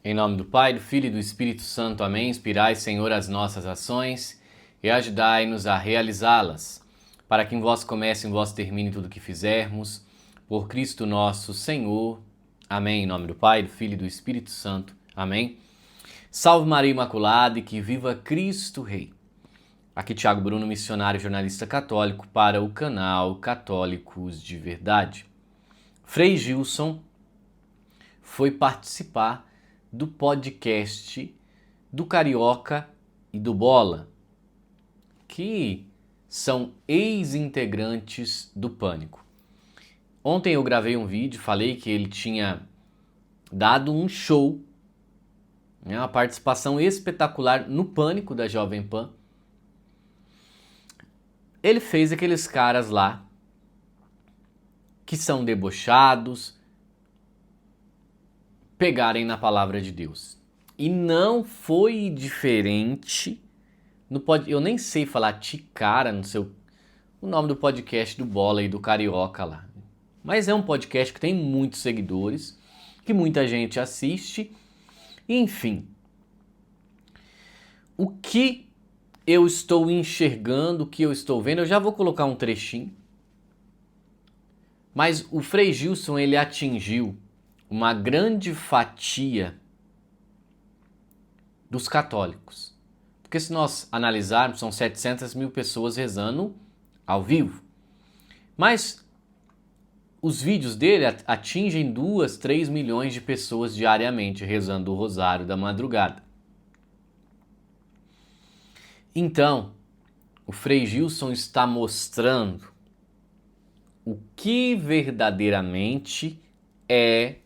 Em nome do Pai, do Filho e do Espírito Santo. Amém. Inspirai, Senhor, as nossas ações e ajudai-nos a realizá-las, para que em vós comece, em vós termine tudo o que fizermos. Por Cristo nosso Senhor. Amém. Em nome do Pai, do Filho e do Espírito Santo. Amém. Salve Maria Imaculada e que viva Cristo Rei. Aqui Thiago Bruno, missionário e jornalista católico para o canal Católicos de Verdade. Frei Gilson foi participar do podcast do Carioca e do Bola, que são ex-integrantes do Pânico. Ontem eu gravei um vídeo, falei que ele tinha dado um show, uma participação espetacular no Pânico da Jovem Pan. Ele fez aqueles caras lá que são debochados pegarem na palavra de Deus. E não foi diferente no eu nem sei falar ticara, não sei o nome do podcast do Bola e do Carioca lá. Mas é um podcast que tem muitos seguidores, que muita gente assiste. Enfim, o que eu estou enxergando, o que eu estou vendo, eu já vou colocar um trechinho. Mas o Frei Gilson, ele atingiu uma grande fatia dos católicos. Porque se nós analisarmos, são 700 mil pessoas rezando ao vivo. Mas os vídeos dele atingem 2, 3 milhões de pessoas diariamente rezando o Rosário da Madrugada. Então, o Frei Gilson está mostrando o que verdadeiramente é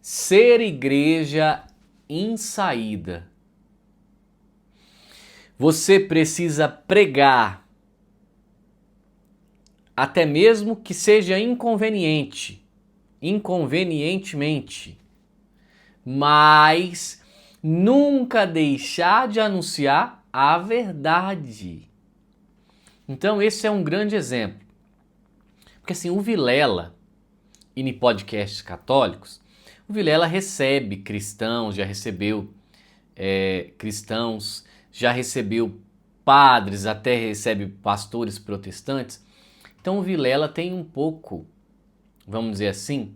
ser igreja em saída. Você precisa pregar, até mesmo que seja inconvenientemente, mas nunca deixar de anunciar a verdade. Então esse é um grande exemplo. Porque assim, o Vilela, e em podcasts católicos, o Vilela recebe cristãos, já recebeu cristãos, já recebeu padres, até recebe pastores protestantes. Então o Vilela tem um pouco, vamos dizer assim,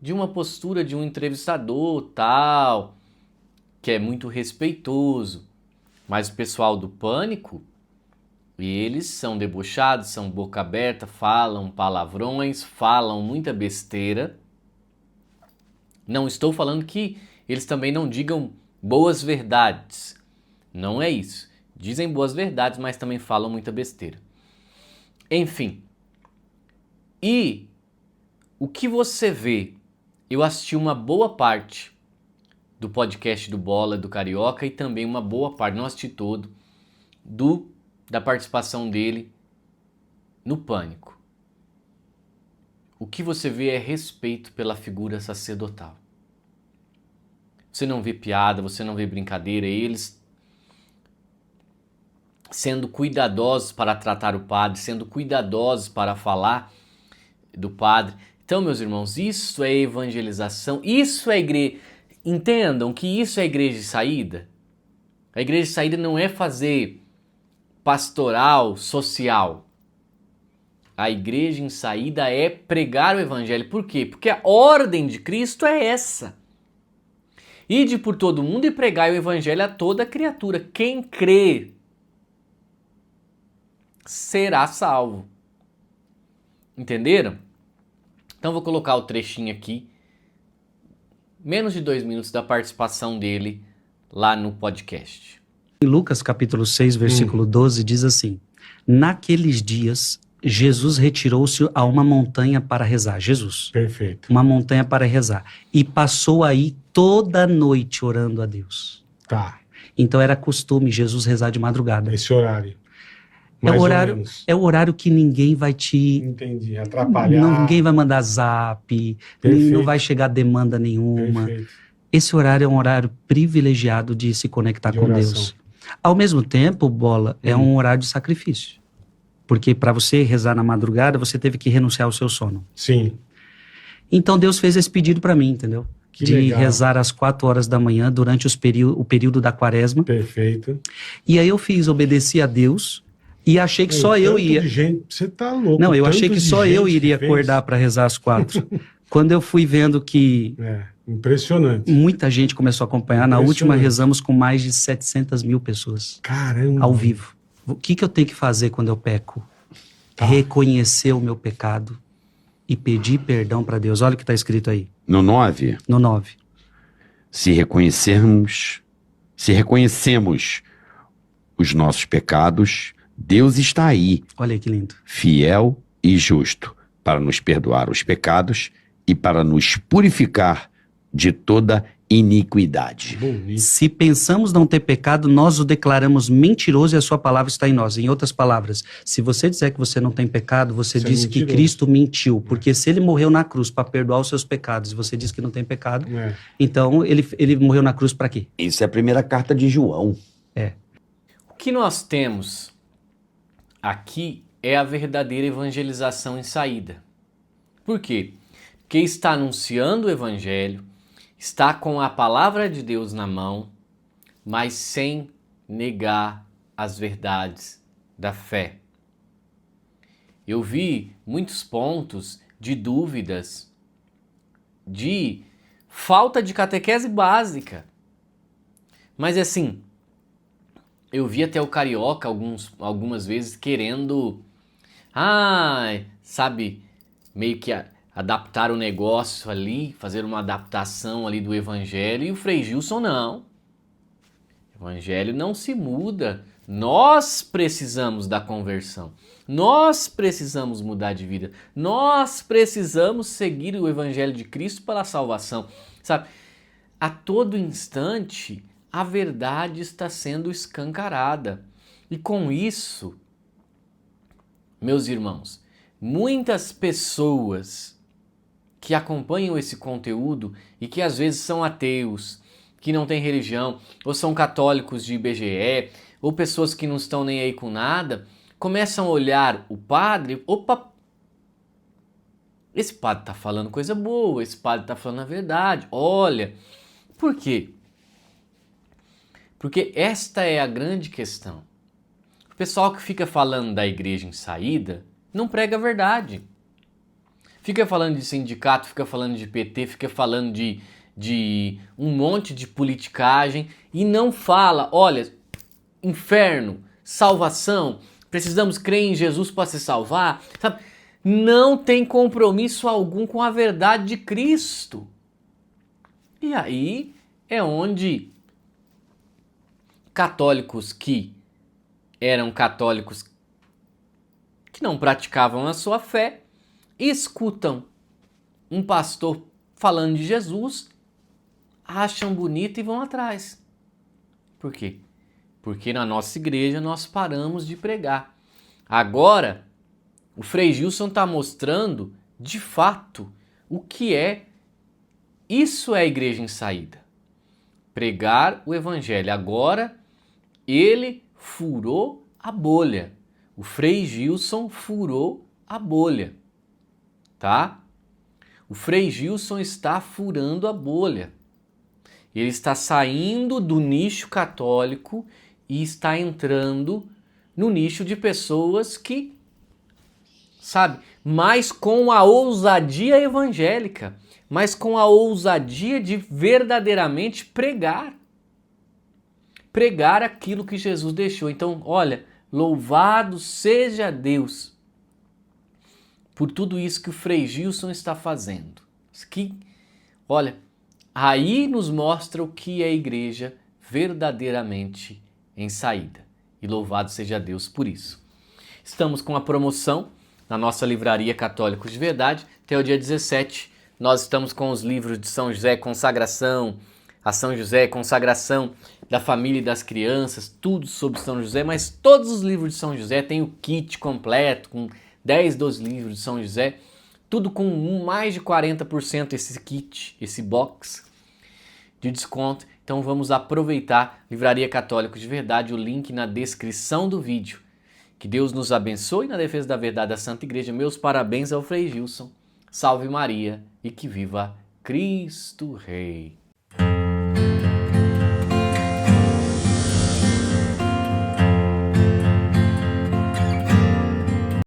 de uma postura de um entrevistador tal, que é muito respeitoso. Mas o pessoal do Pânico, eles são debochados, são boca aberta, falam palavrões, falam muita besteira. Não estou falando que eles também não digam boas verdades. Não é isso. Dizem boas verdades, mas também falam muita besteira. Enfim. E o que você vê? Eu assisti uma boa parte do podcast do Bola, do Carioca, e também uma boa parte, não assisti todo, da participação dele no Pânico. O que você vê é respeito pela figura sacerdotal. Você não vê piada, você não vê brincadeira, eles sendo cuidadosos para tratar o padre, sendo cuidadosos para falar do padre. Então, meus irmãos, isso é evangelização, isso é igreja. Entendam que isso é igreja de saída. A igreja de saída não é fazer pastoral, social. A igreja em saída é pregar o evangelho. Por quê? Porque a ordem de Cristo é essa. Ide por todo mundo e pregai o evangelho a toda criatura. Quem crê será salvo. Entenderam? Então vou colocar o trechinho aqui. Menos de 2 minutos da participação dele lá no podcast. Em Lucas capítulo 6, versículo 12, diz assim: naqueles dias, Jesus retirou-se a uma montanha para rezar. Jesus. Perfeito. Uma montanha para rezar. E passou aí toda a noite orando a Deus. Tá. Então era costume Jesus rezar de madrugada. Esse horário. É o horário que ninguém vai te... Entendi. Atrapalhar. Ninguém vai mandar zap. Não vai chegar demanda nenhuma. Perfeito. Esse horário é um horário privilegiado de se conectar com Deus. Ao mesmo tempo, Bola, é um horário de sacrifício. Porque para você rezar na madrugada, você teve que renunciar ao seu sono. Sim. Então Deus fez esse pedido para mim, entendeu? de legal. rezar às 4 horas da manhã durante o período da quaresma. Perfeito. E aí eu obedeci a Deus e achei que só eu ia. Você tá louco. Não, eu achei tanto que de só eu gente iria que fez. acordar para rezar às 4. Quando eu fui vendo que Impressionante. muita gente começou a acompanhar, na última rezamos com mais de 700 mil pessoas. Caramba. Ao vivo. O que eu tenho que fazer quando eu peco? Reconhecer o meu pecado e pedir perdão para Deus. Olha o que está escrito aí. No 9, No 9. se reconhecemos os nossos pecados, Deus está aí, Olha aí que lindo. fiel e justo, para nos perdoar os pecados e para nos purificar de toda iniquidade. Bonito. Se pensamos não ter pecado, nós o declaramos mentiroso e a sua palavra está em nós. Em outras palavras, se você disser que você não tem pecado, você Você é diz que mentiroso. Cristo mentiu. Porque se ele morreu na cruz para perdoar os seus pecados e você diz que não tem pecado, então ele morreu na cruz para quê? Isso é a primeira carta de João. O que nós temos aqui é a verdadeira evangelização em saída. Por quê? Porque está anunciando o evangelho, está com a palavra de Deus na mão, mas sem negar as verdades da fé. Eu vi muitos pontos de dúvidas, de falta de catequese básica. Mas assim, eu vi até o carioca algumas vezes querendo, sabe, meio que adaptar o negócio ali, fazer uma adaptação ali do evangelho, e o Frei Gilson não. O evangelho não se muda. Nós precisamos da conversão. Nós precisamos mudar de vida. Nós precisamos seguir o evangelho de Cristo para a salvação. Sabe, a todo instante a verdade está sendo escancarada. E com isso, meus irmãos, muitas pessoas que acompanham esse conteúdo e que às vezes são ateus, que não têm religião, ou são católicos de IBGE, ou pessoas que não estão nem aí com nada, começam a olhar o padre, opa, esse padre está falando coisa boa, esse padre está falando a verdade, olha. Por quê? Porque esta é a grande questão. O pessoal que fica falando da igreja em saída não prega a verdade. Fica falando de sindicato, fica falando de PT, fica falando de um monte de politicagem e não fala, olha, inferno, salvação, precisamos crer em Jesus para se salvar, sabe? Não tem compromisso algum com a verdade de Cristo. E aí é onde católicos que eram católicos que não praticavam a sua fé, escutam um pastor falando de Jesus, acham bonito e vão atrás. Por quê? Porque na nossa igreja nós paramos de pregar. Agora, o Frei Gilson está mostrando, de fato, o que é. Isso é a igreja em saída. Pregar o evangelho. Agora, ele furou a bolha. O Frei Gilson furou a bolha. Tá? O Frei Gilson está furando a bolha. Ele está saindo do nicho católico e está entrando no nicho de pessoas que, sabe, mas com a ousadia evangélica, mas com a ousadia de verdadeiramente pregar. Pregar aquilo que Jesus deixou. Então, olha, louvado seja Deus por tudo isso que o Frei Gilson está fazendo. Que, olha, aí nos mostra o que é a igreja verdadeiramente em saída. E louvado seja Deus por isso. Estamos com a promoção na nossa livraria Católicos de Verdade. Até o dia 17, nós estamos com os livros de São José, consagração a São José, consagração da família e das crianças, tudo sobre São José, mas todos os livros de São José têm o kit completo, com 10, 12 livros de São José, tudo com mais de 40% esse kit, esse box de desconto. Então vamos aproveitar. Livraria Católicos de Verdade, o link na descrição do vídeo. Que Deus nos abençoe na defesa da verdade da Santa Igreja. Meus parabéns ao Frei Gilson. Salve Maria e que viva Cristo Rei.